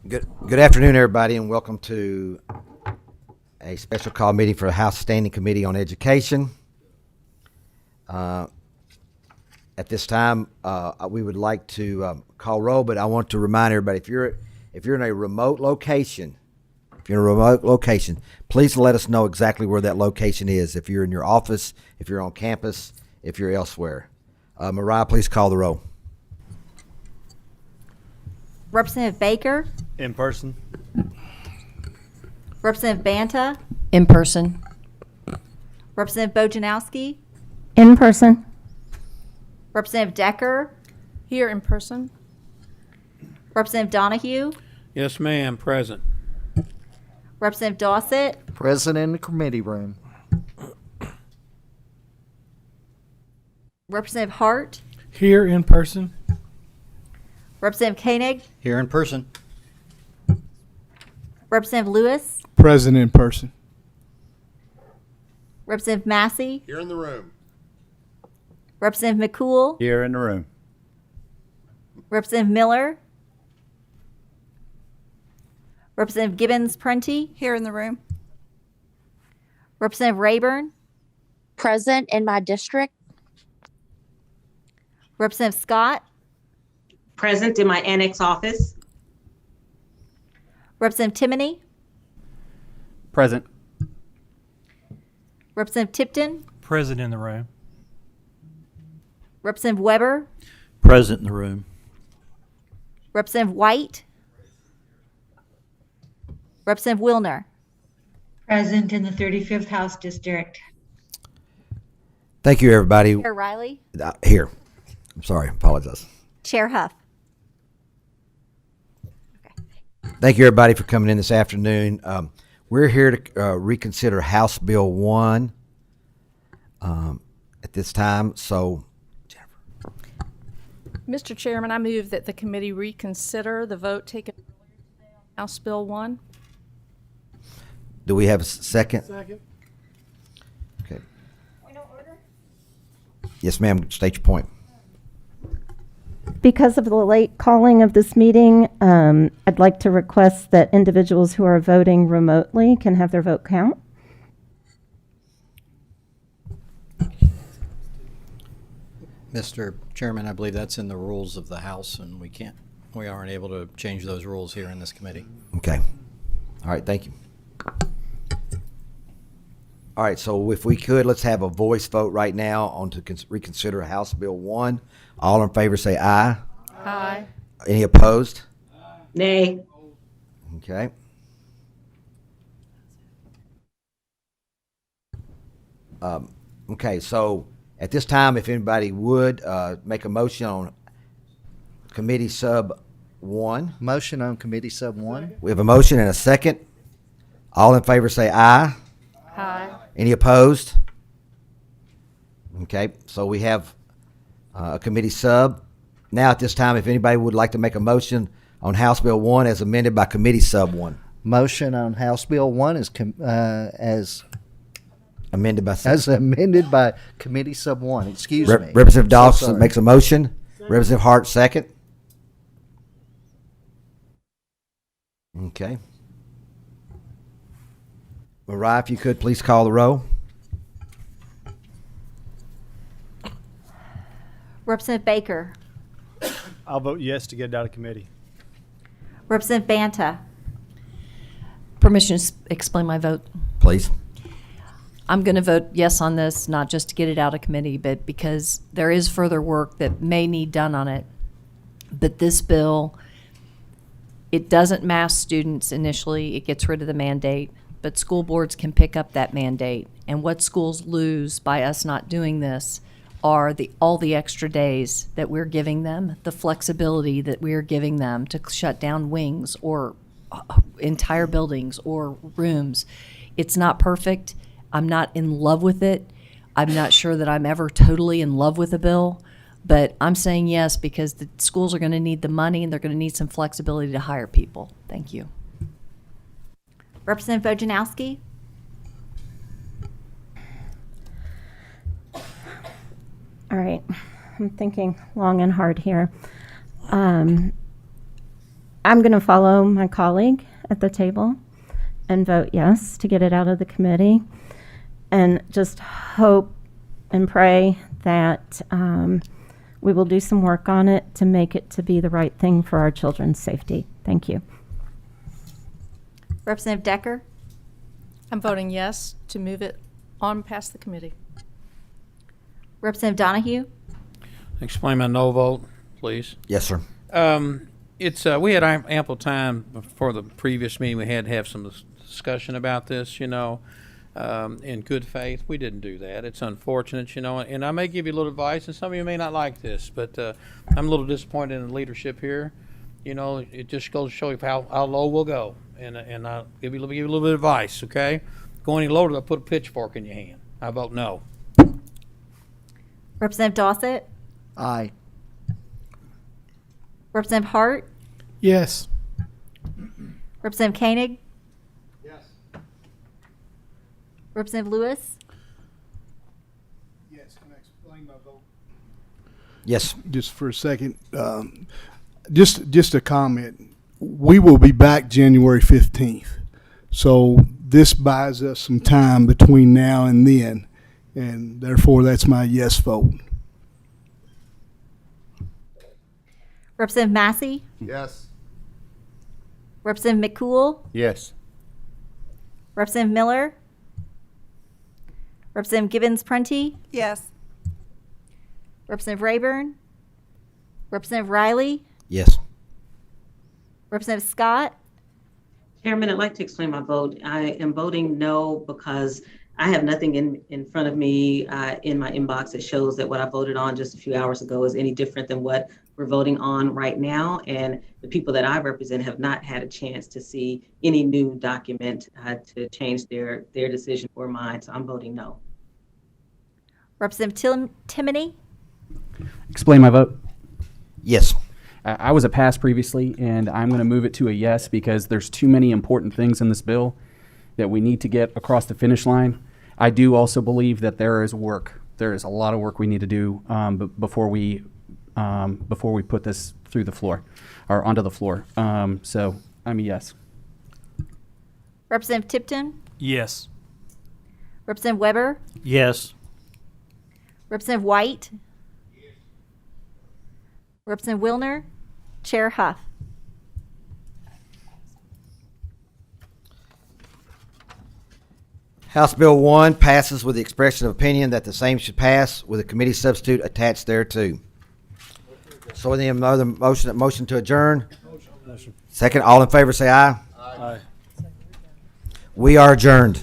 Good afternoon, everybody, and welcome to a special call meeting for the House Standing Committee on Education. At this time, we would like to call roll, but I want to remind everybody, if you're in a remote location, please let us know exactly where that location is. If you're in your office, if you're on campus, if you're elsewhere. Mariah, please call the roll. Representative Baker, In person. Representative Banta, In person. Representative Bojanowski, In person. Representative Decker, Here in person. Representative Donahue, Yes, ma'am. Present. Representative Dossett, Present in the committee room. Representative Hart, Here in person. Representative Koenig, Here in person. Representative Lewis, Present in person. Representative Massey, Here in the room. Representative McCool, Here in the room. Representative Miller, Representative Gibbons Prunty, Here in the room. Representative Rayburn, Present in my district. Representative Scott, Present in my annex office. Representative Timoney, Present. Representative Tipton, Present in the room. Representative Weber, Present in the room. Representative White, Representative Wilner. Present in the 35th House District. Thank you, everybody. Chair Riley, Here. I'm sorry, apologize. Chair Huff. Thank you, everybody, for coming in this afternoon. We're here to reconsider House Bill 1 at this time. So, Mr. Chairman, I move that the committee reconsider the vote taken on House Bill 1. do we have a second? Second. Okay. Yes, ma'am. State your point. Because of the late calling of this meeting, I'd like to request that individuals who are voting remotely can have their vote count. Mr. Chairman, I believe that's in the rules of the House, and we aren't able to change those rules here in this committee. Okay. All right. Thank you. All right. So, if we could, let's have a voice vote right now on to reconsider House Bill 1. All in favor say aye. Aye. Any opposed? Nay. Okay. Okay, so at this time, if anybody would make a motion on Committee Sub 1. Motion on Committee Sub 1. We have a motion and a second. All in favor say aye. Aye. Any opposed? Okay, so we have a committee sub. Now at this time, if anybody would like to make a motion on House Bill 1 as amended by Committee Sub 1. Motion on House Bill 1 as Amended by amended by Committee Sub 1. Excuse me. Representative Dawson sorry. makes a motion. Representative Hart second. Okay. Mariah, if you could please call the roll. Representative Baker, I'll vote yes to get it out of committee. Representative Banta, Permission to explain my vote. Please. I'm going to vote yes on this, not just to get it out of committee, but because there is further work that may need done on it. But this bill, it doesn't mask students initially. It gets rid of the mandate. But school boards can pick up that mandate. And what schools lose by us not doing this are all the extra days that we're giving them, the flexibility that we're giving them to shut down wings or entire buildings or rooms. It's not perfect. I'm not in love with it. I'm not sure that I'm ever totally in love with a bill, but I'm saying yes because the schools are going to need the money and they're going to need some flexibility to hire people. Thank you. Representative Bojanowski, All right. I'm thinking long and hard here. I'm going to follow my colleague at the table and vote yes to get it out of the committee, and just hope and pray that we will do some work on it to make it to be the right thing for our children's safety. Thank you. Representative Decker, I'm voting yes to move it on past the committee. Representative Donahue, Explain my no vote, please. Yes, sir. We had ample time before the previous meeting. We had to have some discussion about this, in good faith. We didn't do that. It's unfortunate, and I may give you a little advice, and some of you may not like this, but I'm a little disappointed in the leadership here. It just goes to show you how low we'll go, and I'll give you a little bit of advice, okay? Go any lower, they'll put a pitchfork in your hand. I vote no. Representative Dossett, Aye. Representative Hart, Yes. Representative Koenig. Yes. Representative Lewis, Yes. Can I explain my vote? Yes. Just for a second. Just a comment. We will be back January 15th. So this buys us some time between now and then. And therefore, that's my yes vote. Representative Massey, Yes. Representative McCool, Yes. Representative Miller, Representative Gibbons-Prunty, Yes. Representative Rayburn, Representative Riley, Yes. Representative Scott, Chairman, I'd like to explain my vote. I am voting no because I have nothing in front of me in my inbox that shows that what I voted on just a few hours ago is any different than what we're voting on right now. And the people that I represent have not had a chance to see any new document to change their decision or mine. So I'm voting no. Representative Timoney, Explain my vote. Yes. I was a pass previously, and I'm going to move it to a yes because there's too many important things in this bill that we need to get across the finish line. I do also believe that there is work. There is a lot of work we need to do before we put this through the floor or onto the floor. So I'm a yes. Representative Tipton, Yes. Representative Weber, Yes. Representative White, Representative Wilner, Chair Huff. House Bill 1 passes with the expression of opinion that the same should pass with a committee substitute attached thereto. So any other motion to adjourn? Second, all in favor say aye. Aye. We are adjourned.